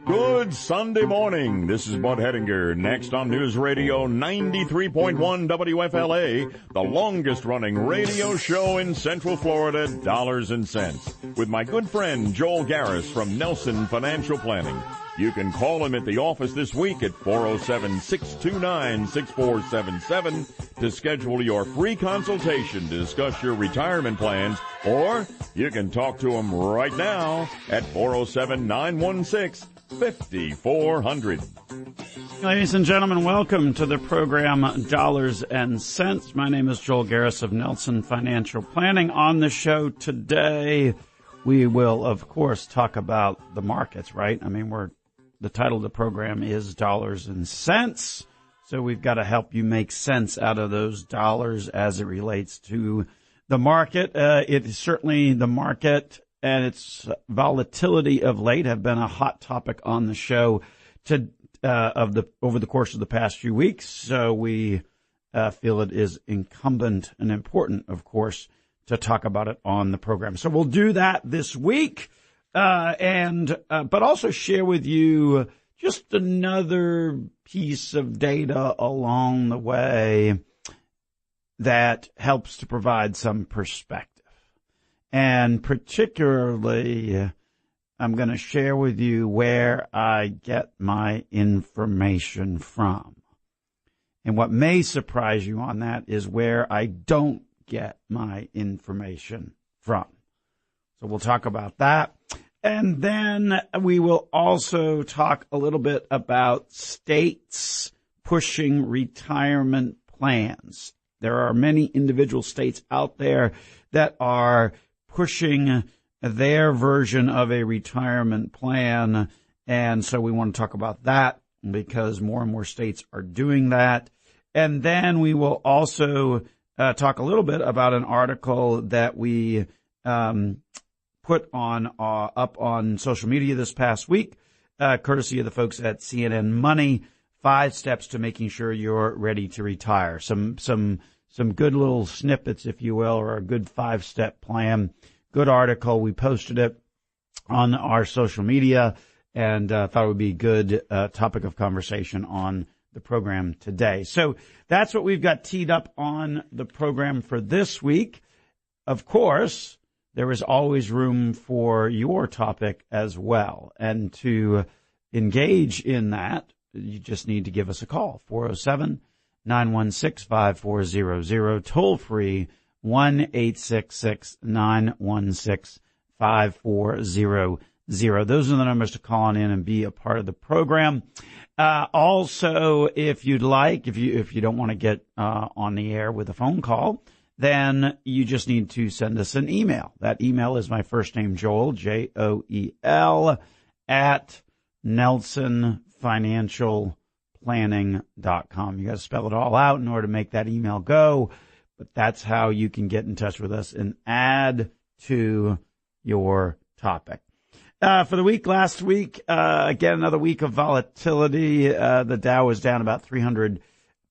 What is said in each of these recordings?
Good Sunday morning. This is Bud Hettinger. Next on News Radio 93.1 WFLA, the longest-running radio show in Central Florida, Dollars and Cents, with my good friend Joel Garris from Nelson Financial Planning. You can call him at the office this week at 407-629-6477 to schedule your free consultation to discuss your retirement plans, or you can talk to him right now at 407-916-5400. Ladies and gentlemen, welcome to the program Dollars and Cents. My name is Joel Garris of Nelson Financial Planning. On the show today, we will, of course, talk about the markets, right? I mean, the title of the program is Dollars and Cents. So we've got to help you make sense out of those dollars as it relates to the market. It is certainly the market and its volatility of late have been a hot topic on the show over the course of the past few weeks. So we feel it is incumbent and important, of course, to talk about it on the program. So we'll do that this week, but also share with you just another piece of data along the way that helps to provide some perspective. And particularly, I'm going to share with you where I get my information from. And what may surprise you on that is where I don't get my information from. So we'll talk about that. And then we will also talk a little bit about states pushing retirement plans. There are many individual states out there that are pushing their version of a retirement plan. And so we want to talk about that because more and more states are doing that. And then we will also talk a little bit about an article that we put up on social media this past week, courtesy of the folks at CNN Money, 5 steps to making sure you're ready to retire. Some good little snippets, if you will, or a good 5-step plan. Good article. We posted it on our social media and thought it would be a good topic of conversation on the program today. So that's what we've got teed up on the program for this week. Of course, there is always room for your topic as well. And to engage in that, you just need to give us a call, 407-916-5400, toll free, 1-866-916-5400. Those are the numbers to call on in and be a part of the program. Also, if you'd like, if you don't want to get on the air with a phone call, then you just need to send us an email. That email is my first name, Joel, Joel, at NelsonFinancialPlanning.com. You got to spell it all out in order to make that email go, but that's how you can get in touch with us and add to your topic. For the week, last week, again, another week of volatility. The Dow was down about 300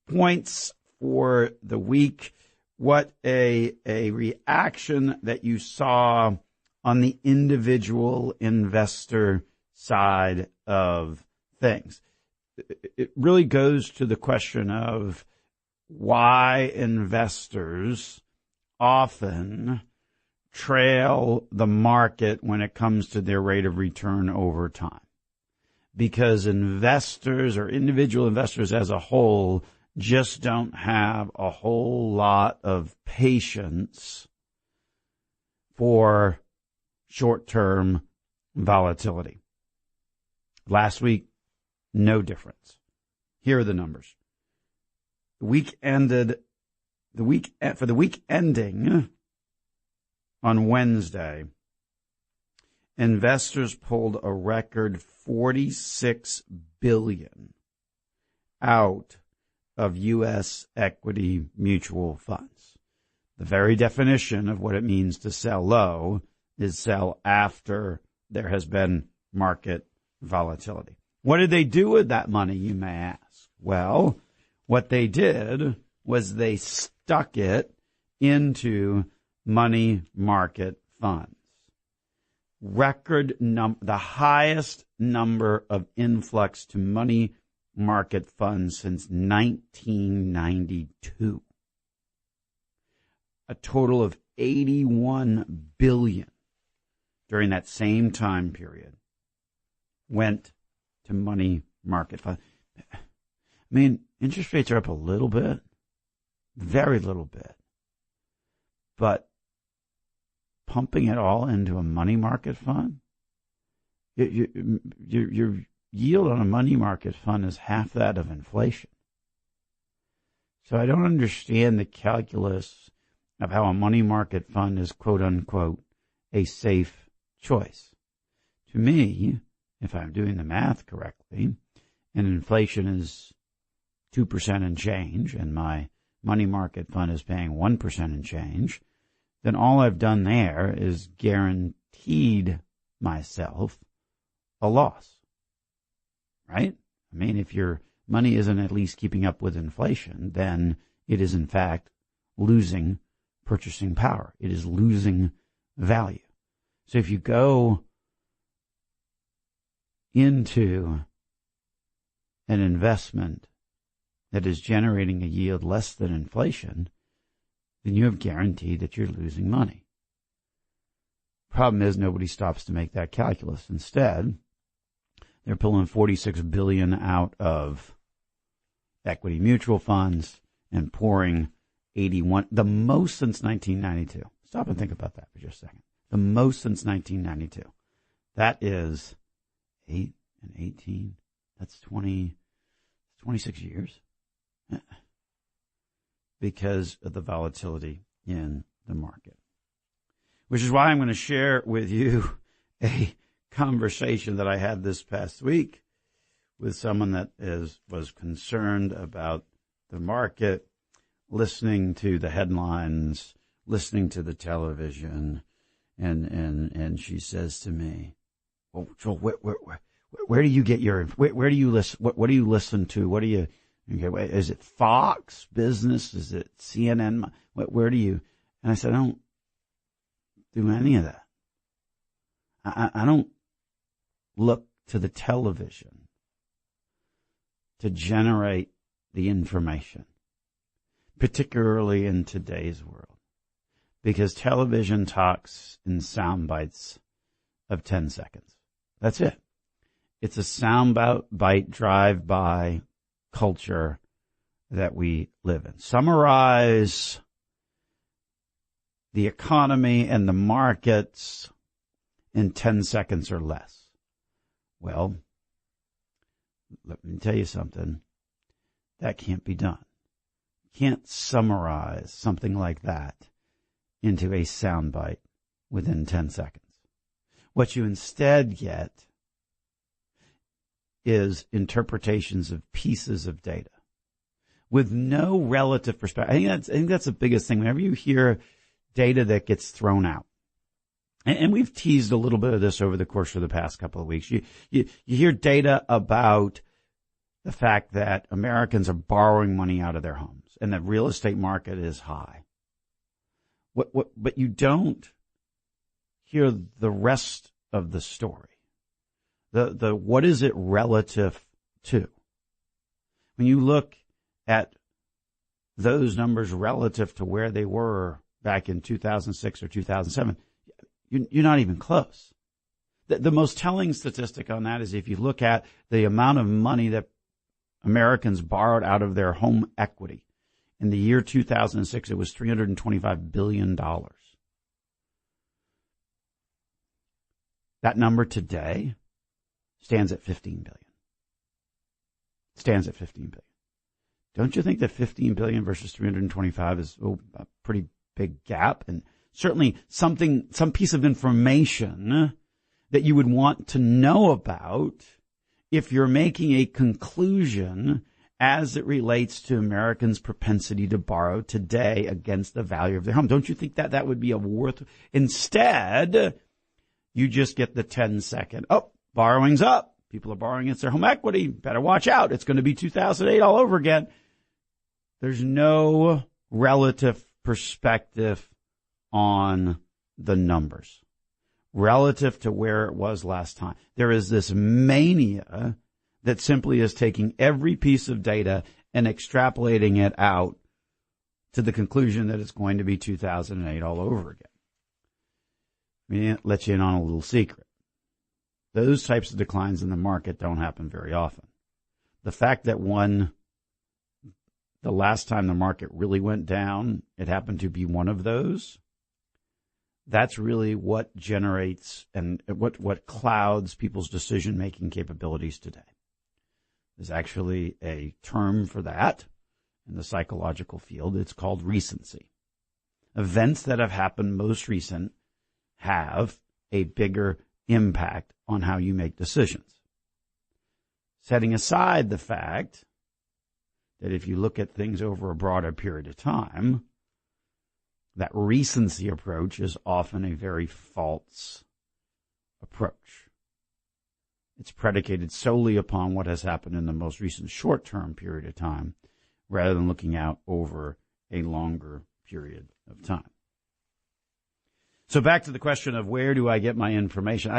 points for the week. What a reaction that you saw on the individual investor side of things. It really goes to the question of why investors often trail the market when it comes to their rate of return over time. Because investors or individual investors as a whole just don't have a whole lot of patience for short-term volatility. Last week, no difference. Here are the numbers. For the week ending on Wednesday, investors pulled a record $46 billion out of U.S. equity mutual funds. The very definition of what it means to sell low is sell after there has been market volatility. What did they do with that money, you may ask? Well, what they did was they stuck it into money market funds. the highest number of influx to money market funds since 1992. A total of $81 billion during that same time period went to money market funds. I mean, interest rates are up a little bit, very little bit, but pumping it all into a money market fund, your yield on a money market fund is half that of inflation. So I don't understand the calculus of how a money market fund is, quote unquote, a safe choice. To me, if I'm doing the math correctly, and inflation is 2% and change, and my money market fund is paying 1% and change, then all I've done there is guaranteed myself a loss. Right? I mean, if your money isn't at least keeping up with inflation, then it is in fact losing purchasing power. It is losing value. So if you go into an investment that is generating a yield less than inflation, then you have guaranteed that you're losing money. Problem is, nobody stops to make that calculus. Instead, they're pulling $46 billion out of equity mutual funds and pouring 81, the most since 1992. Stop and think about that for just a second. The most since 1992. That is 8 and 18. That's 26 years. Because of the volatility in the market. Which is why I'm going to share with you a conversation that I had this past week with someone that was concerned about the market, listening to the headlines, listening to the television, and she says to me, "Oh, Joel, where do you get your where do you listen? What do you listen to? What do you? Okay, is it Fox Business? Is it CNN? Where do you?" And I said, "I don't do any of that. I don't look to the television to generate the information, particularly in today's world, because television talks in sound bites of 10 seconds. That's it. It's a sound bite drive-by culture that we live in. Summarize the economy and the markets in 10 seconds or less. Well, let me tell you something. That can't be done. You can't summarize something like that into a soundbite within 10 seconds. What you instead get is interpretations of pieces of data with no relative perspective. I think that's the biggest thing. Whenever you hear data that gets thrown out, and we've teased a little bit of this over the course of the past couple of weeks, you hear data about the fact that Americans are borrowing money out of their homes and the real estate market is high. But you don't hear the rest of the story. The what is it relative to? When you look at those numbers relative to where they were back in 2006 or 2007, you're not even close. The most telling statistic on that is if you look at the amount of money that Americans borrowed out of their home equity. In the year 2006, it was $325 billion. That number today stands at $15 billion. Stands at $15 billion. Don't you think that $15 billion versus 325 is a pretty big gap? And certainly some piece of information that you would want to know about if you're making a conclusion as it relates to Americans' propensity to borrow today against the value of their home. Don't you think that would be a worth? Instead, you just get the 10-second, borrowing's up. People are borrowing against their home equity. Better watch out. It's going to be 2008 all over again. There's no relative perspective on the numbers. relative to where it was last time. There is this mania that simply is taking every piece of data and extrapolating it out to the conclusion that it's going to be 2008 all over again. Let me let you in on a little secret. Those types of declines in the market don't happen very often. The fact that the last time the market really went down, it happened to be one of those, that's really what generates and what clouds people's decision-making capabilities today. There's actually a term for that in the psychological field. It's called recency. Events that have happened most recent have a bigger impact on how you make decisions. Setting aside the fact that if you look at things over a broader period of time, that recency approach is often a very false approach. It's predicated solely upon what has happened in the most recent short-term period of time rather than looking out over a longer period of time. So back to the question of where do I get my information?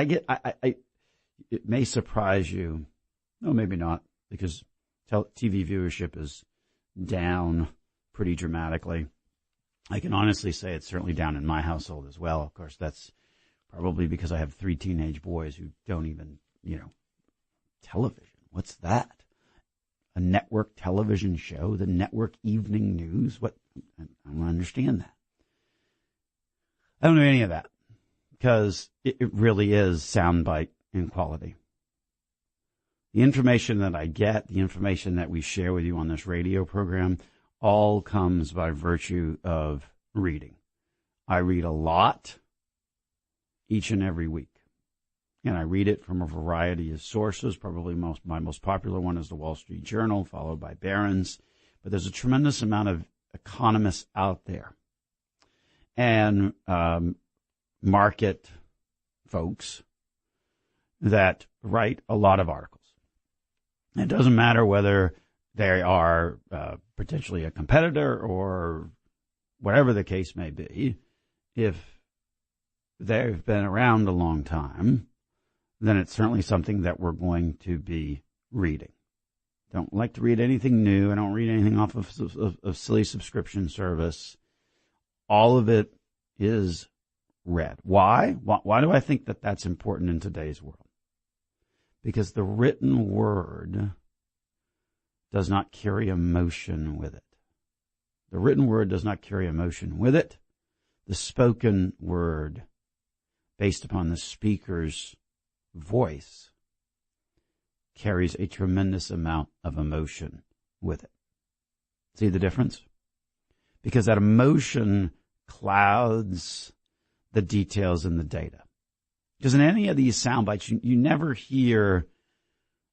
It may surprise you. No, maybe not, because TV viewership is down pretty dramatically. I can honestly say it's certainly down in my household as well. Of course, that's probably because I have 3 teenage boys who don't even, television. What's that? A network television show, the network evening news? What? I don't understand that. I don't know any of that because it really is soundbite in quality. The information that I get, the information that we share with you on this radio program, all comes by virtue of reading. I read a lot each and every week. And I read it from a variety of sources. Probably my most popular one is the Wall Street Journal, followed by Barron's. But there's a tremendous amount of economists out there and market folks that write a lot of articles. It doesn't matter whether they are potentially a competitor or whatever the case may be. If they've been around a long time, then it's certainly something that we're going to be reading. Don't like to read anything new. I don't read anything off of silly subscription service. All of it is read. Why? Why do I think that that's important in today's world? Because the written word does not carry emotion with it. The written word does not carry emotion with it. The spoken word, based upon the speaker's voice, carries a tremendous amount of emotion with it. See the difference? Because that emotion clouds the details in the data. Because in any of these sound bites, you never hear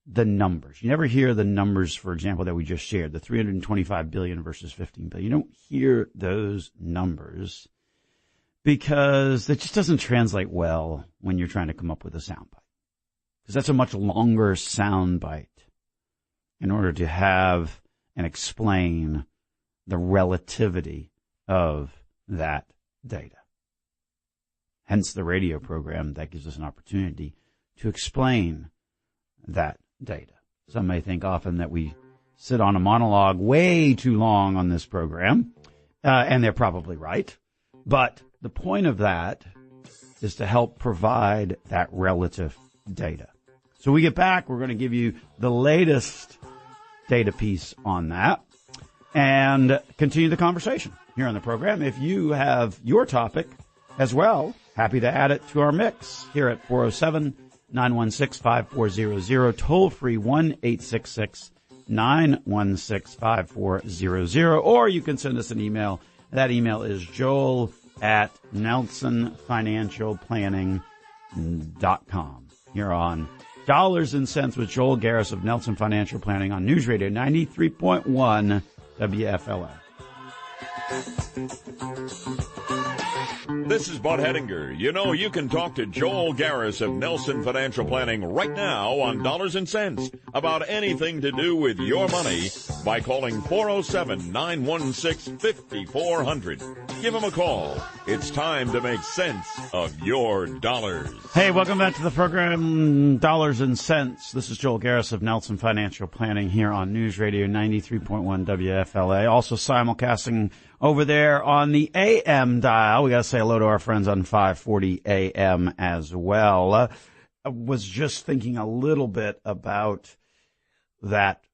the numbers. You never hear the numbers, for example, that we just shared, the 325 billion versus 15 billion. You don't hear those numbers because it just doesn't translate well when you're trying to come up with a sound bite. Because that's a much longer sound bite in order to have and explain the relativity of that data. Hence the radio program that gives us an opportunity to explain that data. Some may think often that we sit on a monologue way too long on this program, and they're probably right. But the point of that is to help provide that relative data. So we get back, we're going to give you the latest data piece on that and continue the conversation here on the program. If you have your topic as well, happy to add it to our mix here at 407-916-5400, toll free 1-866-916-5400, or you can send us an email. That email is joel@nelsonfinancialplanning.com. Here on Dollars and Cents with Joel Garris of Nelson Financial Planning on News Radio 93.1 WFLA. This is Bud Hettinger. You know, you can talk to Joel Garris of Nelson Financial Planning right now on Dollars and Cents about anything to do with your money by calling 407-916-5400. Give them a call. It's time to make sense of your dollars. Hey, welcome back to the program, Dollars and Cents. This is Joel Garris of Nelson Financial Planning here on News Radio 93.1 WFLA. Also simulcasting over there on the AM dial. We got to say hello to our friends on 540 AM as well. I was just thinking a little bit about that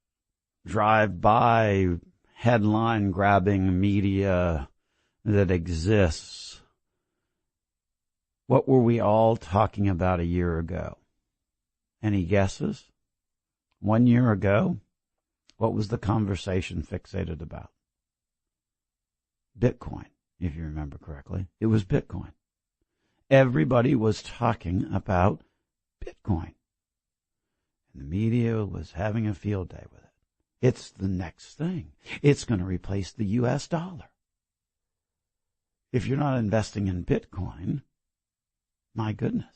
drive-by headline-grabbing media that exists. What were we all talking about a year ago? Any guesses? 1 year ago, what was the conversation fixated about? Bitcoin, if you remember correctly. It was Bitcoin. Everybody was talking about Bitcoin. And the media was having a field day with it. It's the next thing. It's going to replace the U.S. dollar. If you're not investing in Bitcoin, my goodness,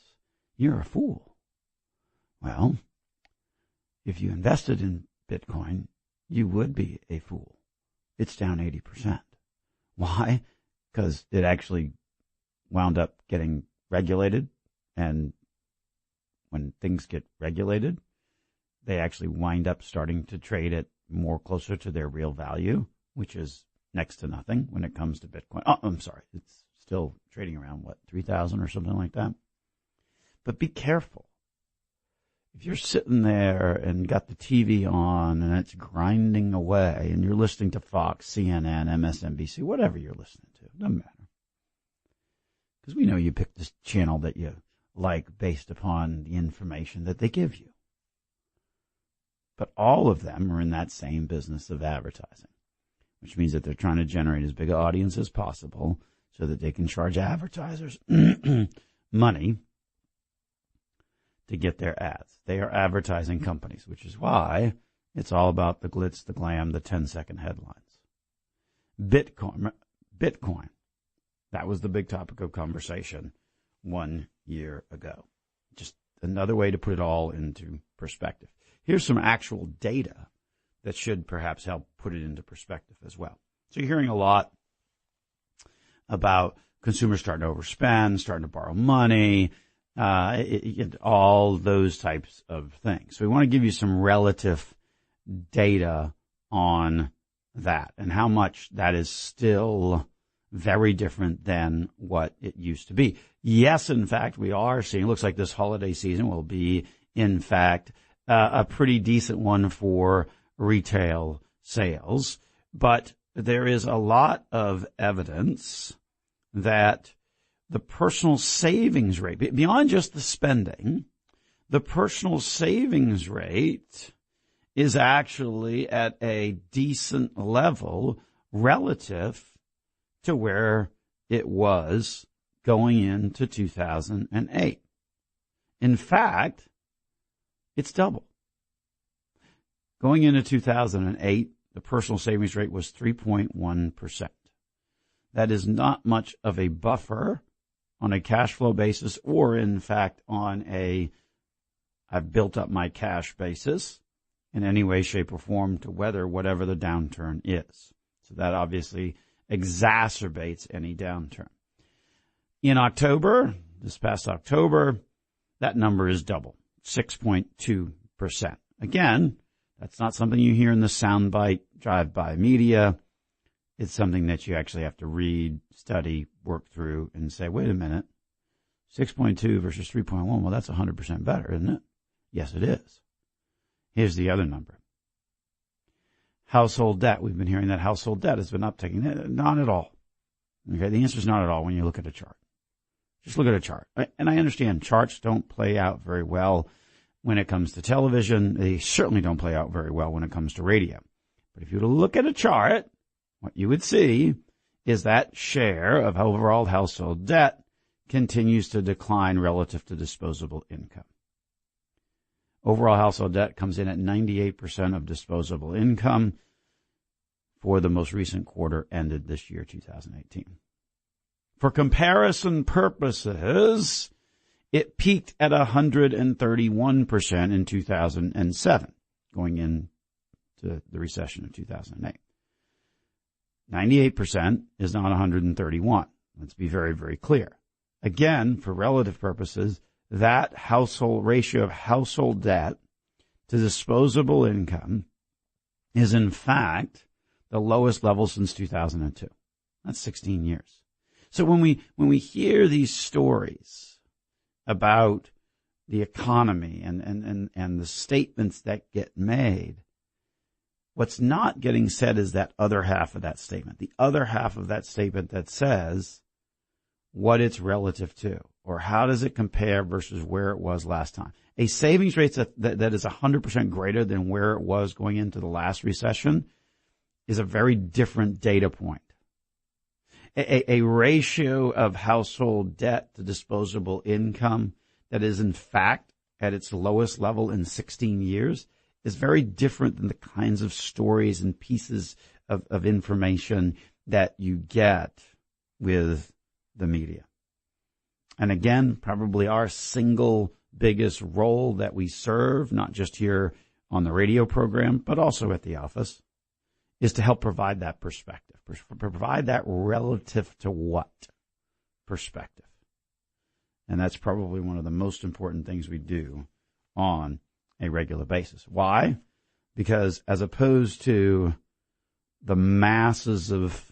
you're a fool. Well, if you invested in Bitcoin, you would be a fool. It's down 80%. Why? Because it actually wound up getting regulated, and when things get regulated, they actually wind up starting to trade at more closer to their real value, which is next to nothing when it comes to Bitcoin. Oh, I'm sorry. It's still trading around, 3,000 or something like that. But be careful. If you're sitting there and got the TV on and it's grinding away and you're listening to Fox, CNN, MSNBC, whatever you're listening to, it doesn't matter. Because we know you picked this channel that you like based upon the information that they give you. But all of them are in that same business of advertising, which means that they're trying to generate as big an audience as possible so that they can charge advertisers money to get their ads. They are advertising companies, which is why it's all about the glitz, the glam, the 10-second headlines. Bitcoin, that was the big topic of conversation 1 year ago. Just another way to put it all into perspective. Here's some actual data that should perhaps help put it into perspective as well. So you're hearing a lot about consumers starting to overspend, starting to borrow money, all those types of things. So we want to give you some relative data on that and how much that is still very different than what it used to be. Yes, in fact, we are seeing, it looks like this holiday season will be, in fact, a pretty decent one for retail sales, but there is a lot of evidence that the personal savings rate, beyond just the spending, the personal savings rate is actually at a decent level relative to where it was going into 2008. In fact, it's double. Going into 2008, the personal savings rate was 3.1%. That is not much of a buffer on a cash flow basis or, in fact, on I've built up my cash basis in any way, shape, or form to weather whatever the downturn is. So that obviously exacerbates any downturn. In October, this past October, that number is double, 6.2%. Again, that's not something you hear in the soundbite drive-by media. It's something that you actually have to read, study, work through, and say, wait a minute, 6.2 versus 3.1, well, that's 100% better, isn't it? Yes, it is. Here's the other number. Household debt. We've been hearing that household debt has been uptaking. Not at all. Okay, the answer is not at all when you look at a chart. Just look at a chart. And I understand charts don't play out very well when it comes to television. They certainly don't play out very well when it comes to radio. But if you were to look at a chart, what you would see is that share of overall household debt continues to decline relative to disposable income. Overall household debt comes in at 98% of disposable income for the most recent quarter ended this year, 2018. For comparison purposes, it peaked at 131% in 2007, going into the recession of 2008. 98% is not 131. Let's be very, very clear. Again, for relative purposes, that household ratio of household debt to disposable income is in fact the lowest level since 2002. That's 16 years. So when we hear these stories about the economy and the statements that get made, what's not getting said is that other half of that statement. The other half of that statement that says what it's relative to, or how does it compare versus where it was last time. A savings rate that is 100% greater than where it was going into the last recession is a very different data point. A ratio of household debt to disposable income that is in fact at its lowest level in 16 years is very different than the kinds of stories and pieces of information that you get with the media. And again, probably our single biggest role that we serve, not just here on the radio program, but also at the office, is to help provide that perspective. Provide that relative to what perspective. And that's probably one of the most important things we do on a regular basis. Why? Because as opposed to the masses of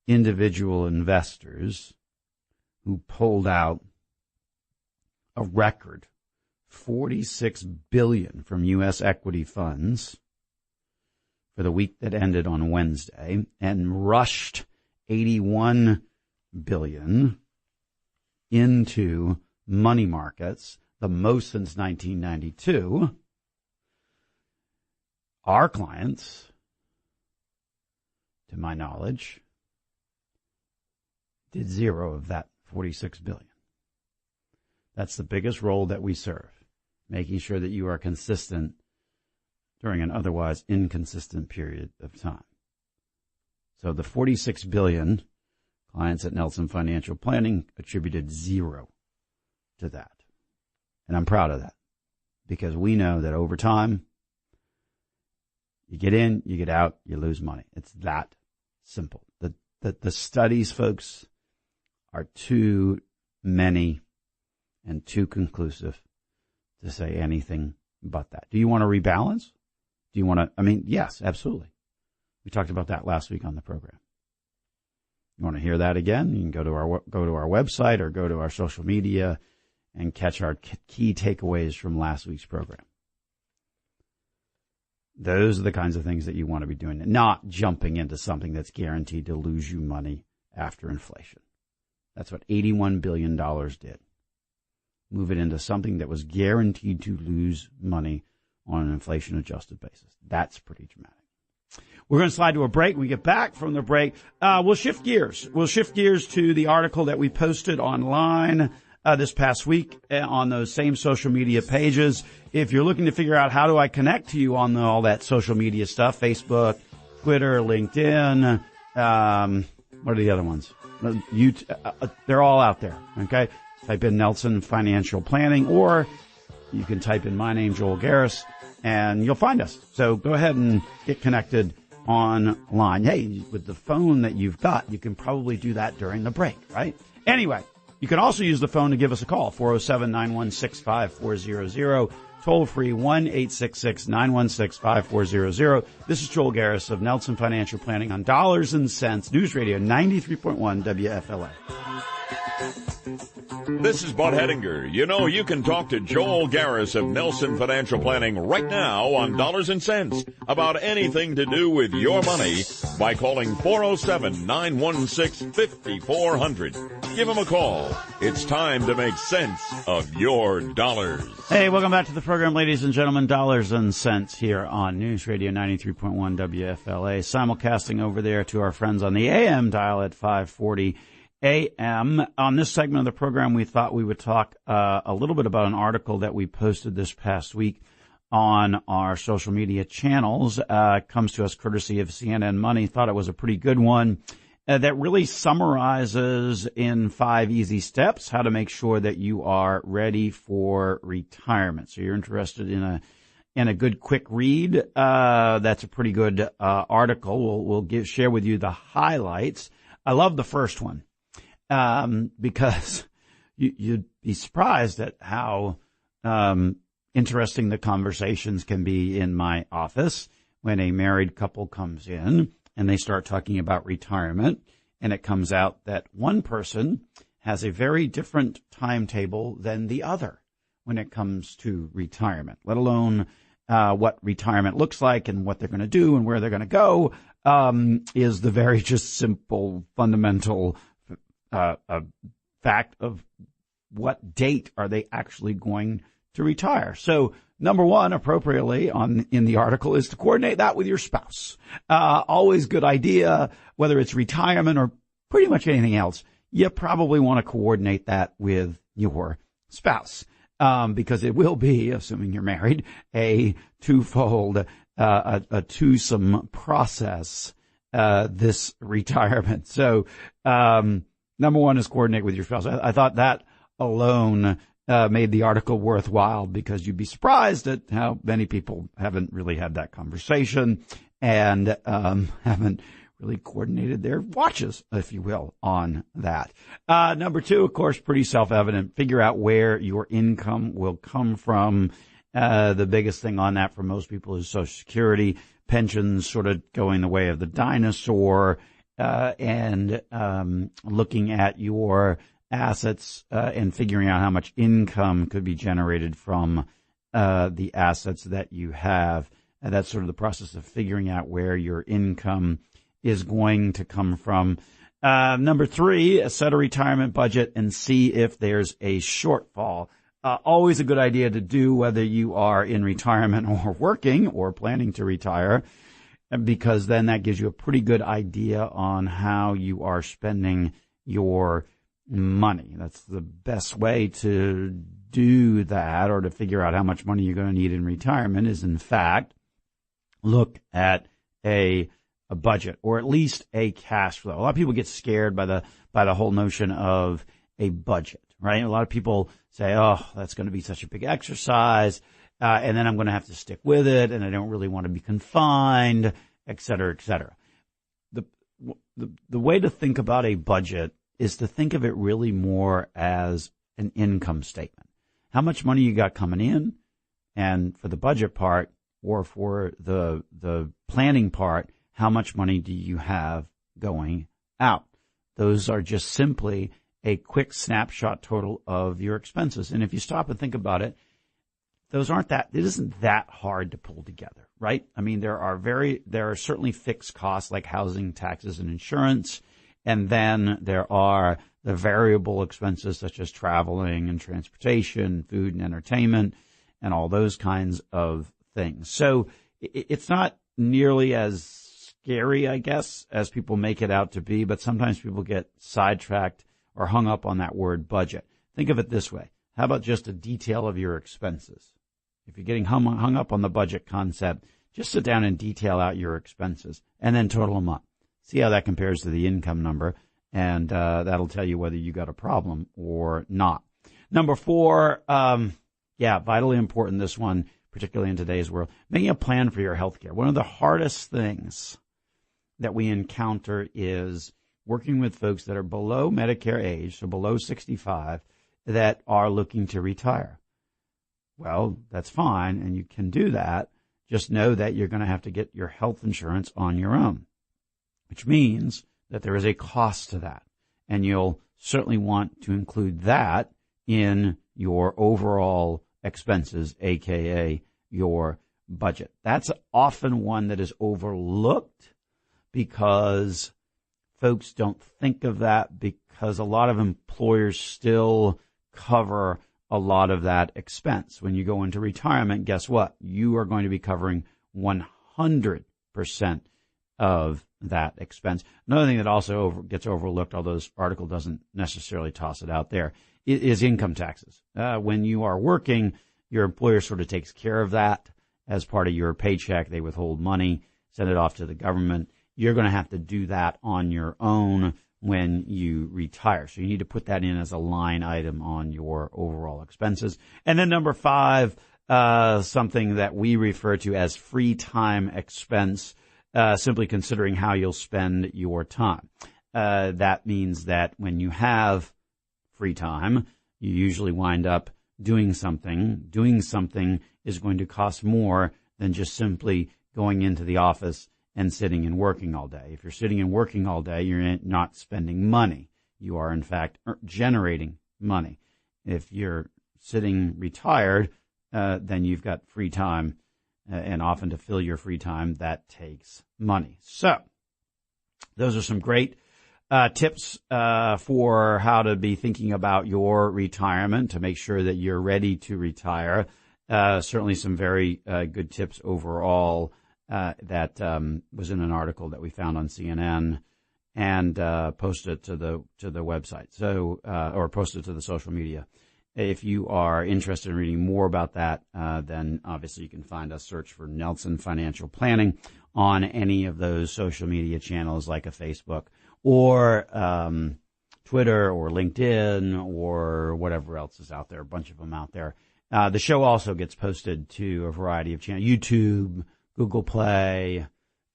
individual investors who pulled out a record $46 billion from U.S. equity funds for the week that ended on Wednesday and rushed $81 billion into money markets, the most since 1992, our clients, to my knowledge, did zero of that $46 billion. That's the biggest role that we serve, making sure that you are consistent during an otherwise inconsistent period of time. So the $46 billion, clients at Nelson Financial Planning attributed zero to that. And I'm proud of that because we know that over time, you get in, you get out, you lose money. It's that simple. The studies, folks, are too many and too conclusive to say anything but that. Do you want to rebalance? Do you want to, yes, absolutely. We talked about that last week on the program. You want to hear that again? You can go to our website or go to our social media and catch our key takeaways from last week's program. Those are the kinds of things that you want to be doing, not jumping into something that's guaranteed to lose you money after inflation. That's what $81 billion did. Move it into something that was guaranteed to lose money on an inflation-adjusted basis. That's pretty dramatic. We're going to slide to a break. When we get back from the break, we'll shift gears. We'll shift gears to the article that we posted online this past week on those same social media pages. If you're looking to figure out how do I connect to you on all that social media stuff, Facebook, Twitter, LinkedIn, what are the other ones? They're all out there, okay? Type in Nelson Financial Planning, or you can type in my name, Joel Garris, and you'll find us. So go ahead and get connected online. Hey, with the phone that you've got, you can probably do that during the break, right? Anyway, you can also use the phone to give us a call, 407-916-5400, toll free 1-866-916-5400. This is Joel Garris of Nelson Financial Planning on Dollars and Cents, News Radio 93.1 WFLA. This is Bud Hedinger. You know, you can talk to Joel Garris of Nelson Financial Planning right now on Dollars and Cents about anything to do with your money by calling 407-916-5400. Give him a call. It's time to make sense of your dollars. Hey, welcome back to the program, ladies and gentlemen. Dollars and Cents here on News Radio 93.1 WFLA, simulcasting over there to our friends on the AM dial at 540 AM. On this segment of the program, we thought we would talk a little bit about an article that we posted this past week on our social media channels. Comes to us courtesy of CNN Money. Thought it was a pretty good one that really summarizes in 5 easy steps how to make sure that you are ready for retirement. So you're interested in and a good quick read. That's a pretty good article. We'll share with you the highlights. I love the first one because you'd be surprised at how interesting the conversations can be in my office when a married couple comes in and they start talking about retirement, and it comes out that one person has a very different timetable than the other when it comes to retirement, let alone what retirement looks like and what they're going to do and where they're going to go, is the very just simple, fundamental fact of what date are they actually going to retire. So number one, appropriately in the article, is to coordinate that with your spouse. Always good idea, whether it's retirement or pretty much anything else. You probably want to coordinate that with your spouse, because it will be, assuming you're married, a twofold, a twosome process, this retirement. So, number one is coordinate with your spouse. I thought that alone made the article worthwhile, because you'd be surprised at how many people haven't really had that conversation and haven't really coordinated their watches, if you will, on that. Number two, of course, pretty self-evident. Figure out where your income will come from. The biggest thing on that for most people is Social Security. Pensions sort of going the way of the dinosaur, and looking at your assets and figuring out how much income could be generated from the assets that you have. And that's sort of the process of figuring out where your income is going to come from. Number three, set a retirement budget and see if there's a shortfall. Always a good idea to do, whether you are in retirement or working or planning to retire, because then that gives you a pretty good idea on how you are spending your money. That's the best way to do that, or to figure out how much money you're going to need in retirement, is in fact look at a budget, or at least a cash flow. A lot of people get scared by the whole notion of a budget, right? A lot of people say, oh, that's going to be such a big exercise, and then I'm going to have to stick with it, and I don't really want to be confined, et cetera, et cetera. The way to think about a budget is to think of it really more as an income statement. How much money you got coming in, and for the budget part, or for the planning part, how much money do you have going out? Those are just simply a quick snapshot total of your expenses. And if you stop and think about it, it isn't that hard to pull together, right? I mean, there are certainly fixed costs like housing, taxes, and insurance. And then there are the variable expenses such as traveling and transportation, food and entertainment, and all those kinds of things. So it's not nearly as scary, I guess, as people make it out to be, but sometimes people get sidetracked or hung up on that word budget. Think of it this way. How about just a detail of your expenses? If you're getting hung up on the budget concept, just sit down and detail out your expenses and then total them up. See how that compares to the income number, and that'll tell you whether you got a problem or not. Number four, vitally important, this one, particularly in today's world, making a plan for your health care. One of the hardest things that we encounter is working with folks that are below Medicare age, so below 65, that are looking to retire. Well, that's fine, and you can do that. Just know that you're going to have to get your health insurance on your own, which means that there is a cost to that. And you'll certainly want to include that in your overall expenses, aka your budget. That's often one that is overlooked because folks don't think of that, because a lot of employers still cover a lot of that expense. When you go into retirement, guess what? You are going to be covering 100% of that expense. Another thing that also gets overlooked, although this article doesn't necessarily toss it out there, is income taxes. When you are working, your employer sort of takes care of that as part of your paycheck. They withhold money, send it off to the government. You're going to have to do that on your own when you retire. So you need to put that in as a line item on your overall expenses. And then number five, something that we refer to as free time expense, simply considering how you'll spend your time. That means that when you have free time, you usually wind up doing something. Doing something is going to cost more than just simply going into the office and sitting and working all day. If you're sitting and working all day, you're not spending money. You are, in fact, generating money. If you're sitting retired, then you've got free time, and often to fill your free time, that takes money. So those are some great tips for how to be thinking about your retirement to make sure that you're ready to retire. Certainly some very good tips overall that was in an article that we found on CNN and posted to the website. So or posted to the social media. If you are interested in reading more about that, then obviously you can find us. Search for Nelson Financial Planning on any of those social media channels like a Facebook or Twitter or LinkedIn or whatever else is out there, a bunch of them out there. The show also gets posted to a variety of channels, YouTube, Google Play.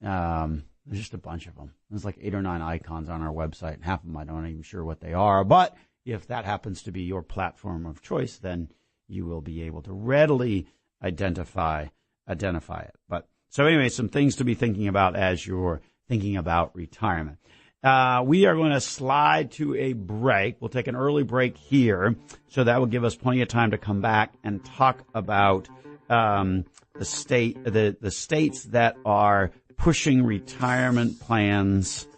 There's just a bunch of them. There's like 8 or 9 icons on our website. Half of them I don't even sure what they are, but if that happens to be your platform of choice, then you will be able to readily identify it. But so anyway, some things to be thinking about as you're thinking about retirement. We are going to slide to a break. We'll take an early break here, so that will give us plenty of time to come back and talk about the states that are pushing retirement plans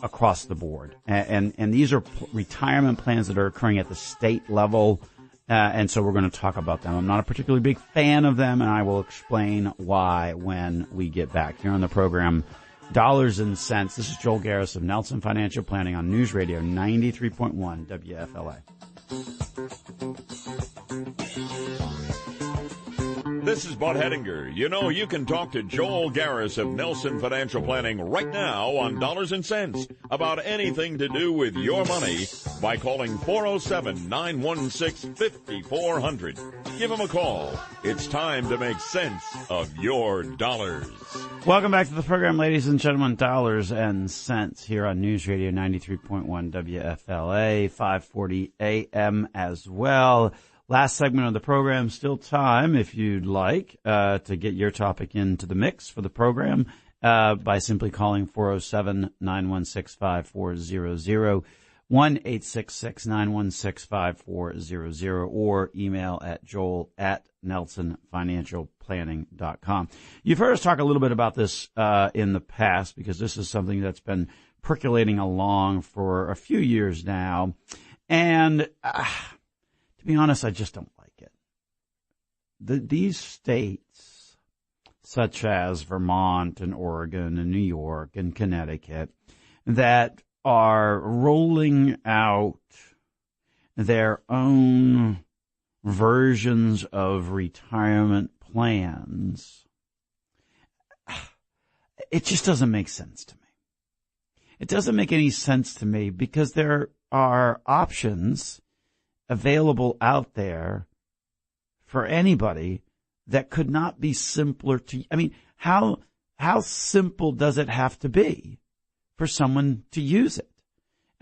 across the board. And these are retirement plans that are occurring at the state level. And so we're going to talk about them. I'm not a particularly big fan of them, and I will explain why when we get back here on the program. Dollars and Cents. This is Joel Garris of Nelson Financial Planning on News Radio 93.1 WFLA. This is Bud Hedinger. You know, you can talk to Joel Garris of Nelson Financial Planning right now on Dollars and Cents about anything to do with your money by calling 407-916-5400. Give him a call. It's time to make sense of your dollars. Welcome back to the program, ladies and gentlemen. Dollars and Cents here on News Radio 93.1 WFLA, 540 AM as well. Last segment of the program, still time if you'd like to get your topic into the mix for the program by simply calling 407-916-5400, 1-866-916-5400, or email at joel@nelsonfinancialplanning.com. You've heard us talk a little bit about this in the past because this is something that's been percolating along for a few years now. And to be honest, I just don't like it. These states, such as Vermont and Oregon and New York and Connecticut, that are rolling out their own versions of retirement plans, it just doesn't make sense to me. It doesn't make any sense to me because there are options available out there for anybody that could not be simpler to, I mean, how simple does it have to be for someone to use it?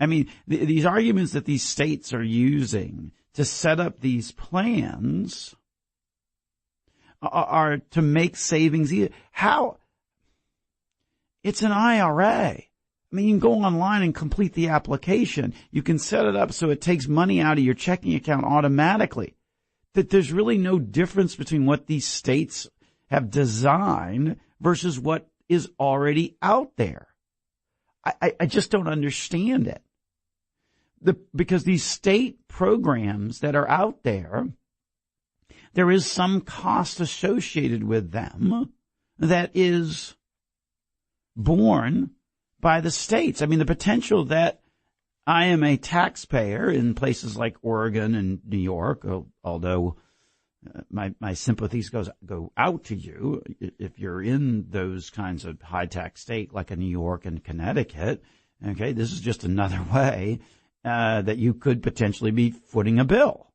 I mean, these arguments that these states are using to set up these plans are to make savings. How? It's an IRA. I mean, you can go online and complete the application. You can set it up so it takes money out of your checking account automatically. That there's really no difference between what these states have designed versus what is already out there. I just don't understand it. Because these state programs that are out there, there is some cost associated with them that is borne by the states. I mean, the potential that I am a taxpayer in places like Oregon and New York, although my sympathies go out to you if you're in those kinds of high tax state like a New York and Connecticut. Okay, this is just another way that you could potentially be footing a bill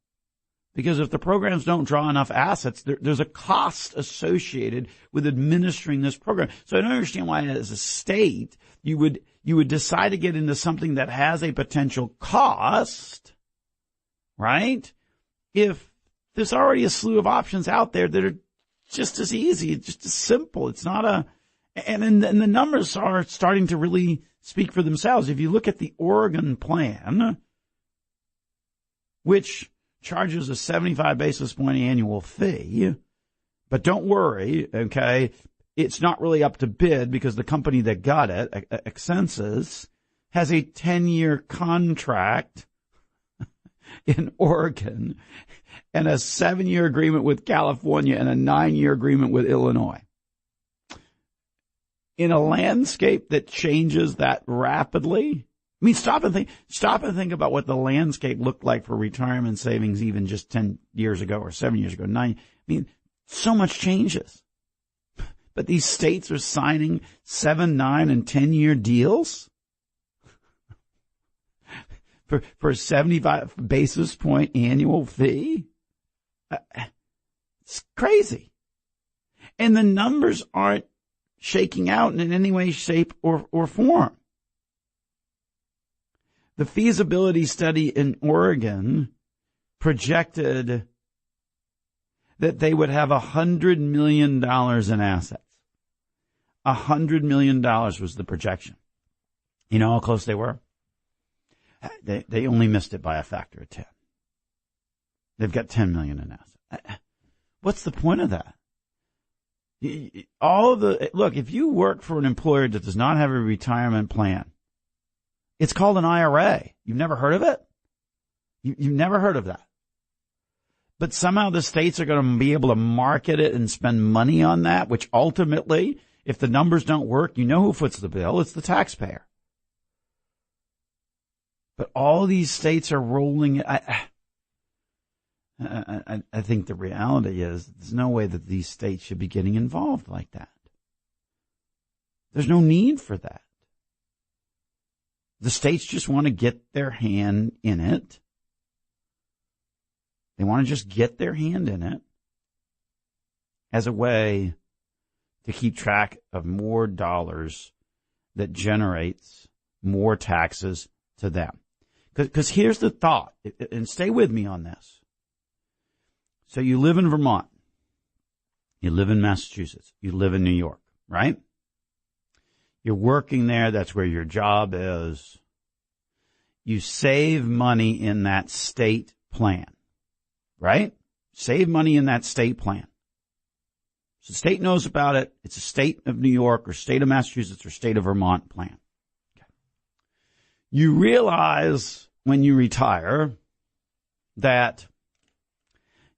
Because if the programs don't draw enough assets, there's a cost associated with administering this program. So I don't understand why as a state you would decide to get into something that has a potential cost, right? If there's already a slew of options out there that are just as easy, just as simple. It's not and the numbers are starting to really speak for themselves. If you look at the Oregon plan, which charges a 75 basis point annual fee, but don't worry, okay, it's not really up to bid because the company that got it, Accensus, has a 10-year contract in Oregon and a 7-year agreement with California and a 9-year agreement with Illinois. In a landscape that changes that rapidly, I mean, stop and think about what the landscape looked like for retirement savings even just 10 years ago or 7 years ago, 9. I mean, so much changes. But these states are signing 7, 9, and 10-year deals for a 75 basis point annual fee. It's crazy. And the numbers aren't shaking out in any way, shape, or form. The feasibility study in Oregon projected that they would have $100 million in assets. $100 million was the projection. You know how close they were? They only missed it by a factor of 10. They've got 10 million in assets. What's the point of that? Look, if you work for an employer that does not have a retirement plan, it's called an IRA. You've never heard of it? You've never heard of that. But somehow the states are going to be able to market it and spend money on that, which ultimately, if the numbers don't work, you know who foots the bill. It's the taxpayer. But all these states are rolling. I think the reality is there's no way that these states should be getting involved like that. There's no need for that. The states just want to get their hand in it. They want to just get their hand in it as a way to keep track of more dollars that generates more taxes to them. Because here's the thought, and stay with me on this. So you live in Vermont. You live in Massachusetts. You live in New York, right? You're working there. That's where your job is. You save money in that state plan, right? Save money in that state plan. So the state knows about it. It's a state of New York or state of Massachusetts or state of Vermont plan. Okay. You realize when you retire that,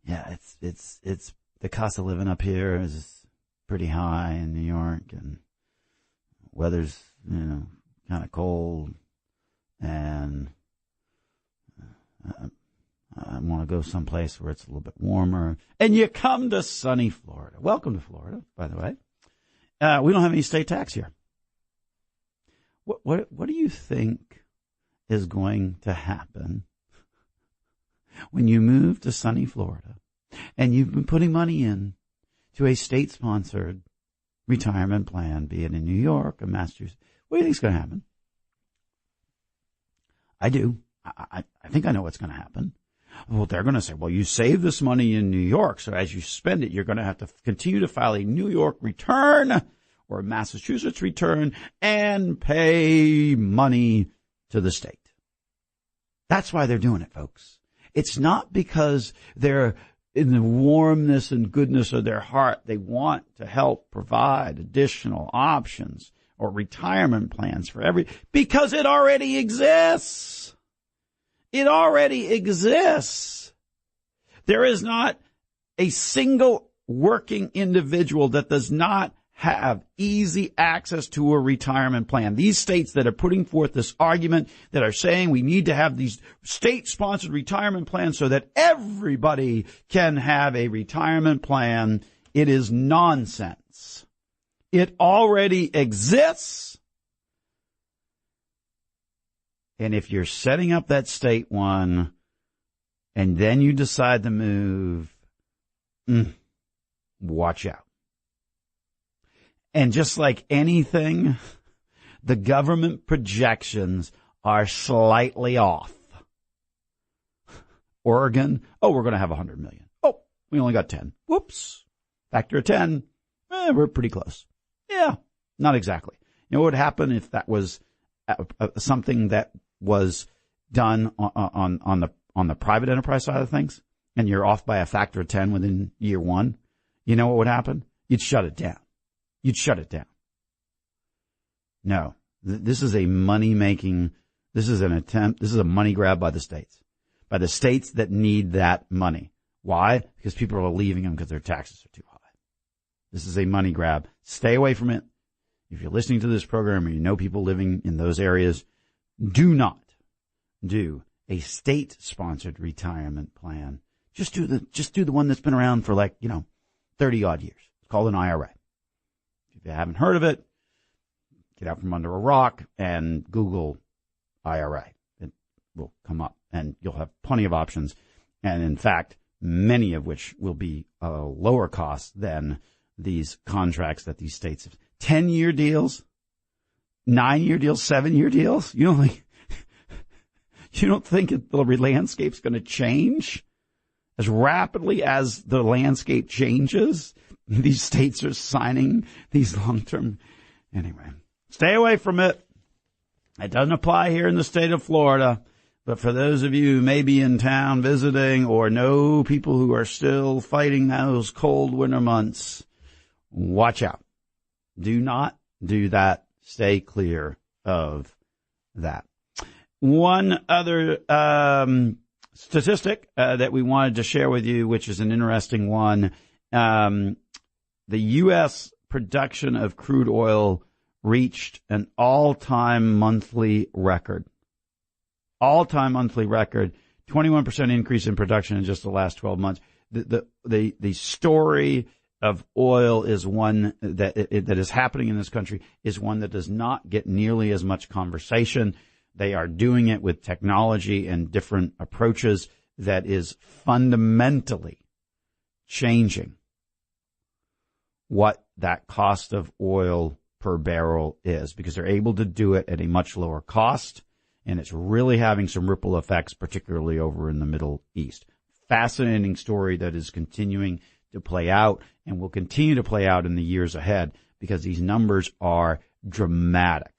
yeah, it's the cost of living up here is pretty high in New York and weather's, kind of cold, and I want to go someplace where it's a little bit warmer. And you come to sunny Florida. Welcome to Florida, by the way. We don't have any state tax here. What do you think is going to happen when you move to sunny Florida and you've been putting money in to a state-sponsored retirement plan, be it in New York or Massachusetts? What do you think is going to happen? I do. I think I know what's going to happen. Well, they're going to say, well, you save this money in New York, so as you spend it, you're going to have to continue to file a New York return or a Massachusetts return and pay money to the state. That's why they're doing it, folks. It's not because they're in the warmness and goodness of their heart. They want to help provide additional options or retirement plans for because it already exists. It already exists. There is not a single working individual that does not have easy access to a retirement plan. These states that are putting forth this argument, that are saying we need to have these state-sponsored retirement plans so that everybody can have a retirement plan, it is nonsense. It already exists. And if you're setting up that state one and then you decide to move, watch out. And just like anything, the government projections are slightly off. Oregon, we're going to have 100 million. Oh, we only got 10. Whoops. Factor of 10. We're pretty close. Yeah, not exactly. You know what would happen if that was something that was done on the private enterprise side of things, and you're off by a factor of 10 within year one? You know what would happen? You'd shut it down. No, this is a money-making, this is an attempt, this is a money grab by the states that need that money. Why? Because people are leaving them because their taxes are too high. This is a money grab. Stay away from it. If you're listening to this program or you know people living in those areas, do not do a state-sponsored retirement plan. Just do the one that's been around for 30 odd years. It's called an IRA. If you haven't heard of it, get out from under a rock and Google IRA. It will come up and you'll have plenty of options. And in fact, many of which will be lower cost than these contracts that these states have. 10-year deals, 9-year deals, 7-year deals. You don't think the landscape's going to change as rapidly as the landscape changes? These states are signing these long-term. Anyway, stay away from it. It doesn't apply here in the state of Florida. But for those of you who may be in town visiting or know people who are still fighting those cold winter months, watch out. Do not do that. Stay clear of that. One other statistic that we wanted to share with you, which is an interesting one. The U.S. production of crude oil reached an all-time monthly record. 21% increase in production in just the last 12 months. The story of oil is one that is happening in this country, is one that does not get nearly as much conversation. They are doing it with technology and different approaches that is fundamentally changing what that cost of oil per barrel is, because they're able to do it at a much lower cost, and it's really having some ripple effects, particularly over in the Middle East. Fascinating story that is continuing to play out and will continue to play out in the years ahead, because these numbers are dramatic.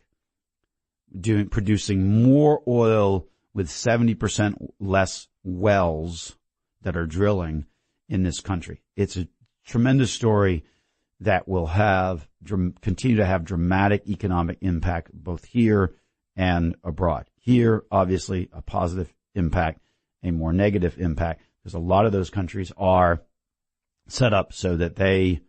Producing more oil with 70% less wells that are drilling in this country. It's a tremendous story that will continue to have dramatic economic impact both here and abroad. Here, obviously, a positive impact, a more negative impact, because a lot of those countries are set up so that they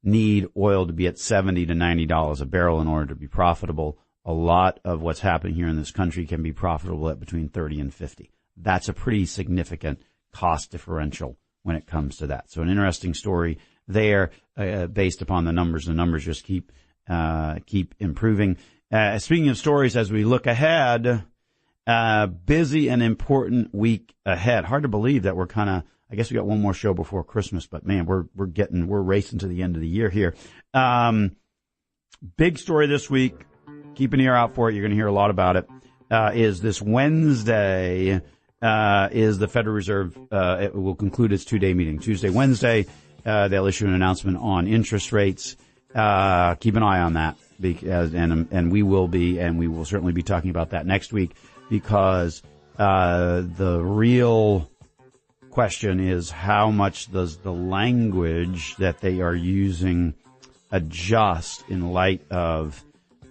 need oil to be at $70 to $90 a barrel in order to be profitable. A lot of what's happening here in this country can be profitable at between 30 and 50. That's a pretty significant cost differential when it comes to that. So an interesting story there, based upon the numbers. The numbers just keep improving. Speaking of stories, as we look ahead, busy and important week ahead. Hard to believe that we're I guess we got one more show before Christmas, but man, we're racing to the end of the year here. Big story this week. Keep an ear out for it. You're going to hear a lot about it. Is this Wednesday, is the Federal Reserve, it will conclude its 2-day meeting. Tuesday, Wednesday, they'll issue an announcement on interest rates. Keep an eye on that, because, and we will certainly be talking about that next week, because, the real question is how much does the language that they are using adjust in light of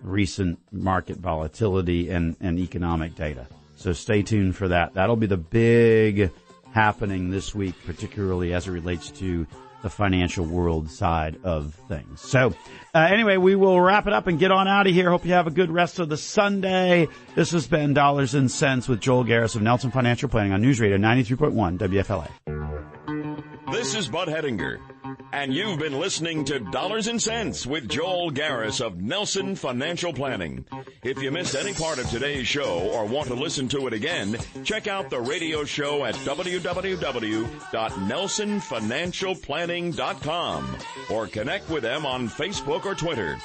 recent market volatility and economic data. So stay tuned for that. That'll be the big happening this week, particularly as it relates to the financial world side of things. So anyway, we will wrap it up and get on out of here. Hope you have a good rest of the Sunday. This has been Dollars and Cents with Joel Garris of Nelson Financial Planning on News Radio 93.1 WFLA. This is Bud Hettinger. And you've been listening to Dollars and Cents with Joel Garris of Nelson Financial Planning. If you missed any part of today's show or want to listen to it again, check out the radio show at www.nelsonfinancialplanning.com or connect with them on Facebook or Twitter.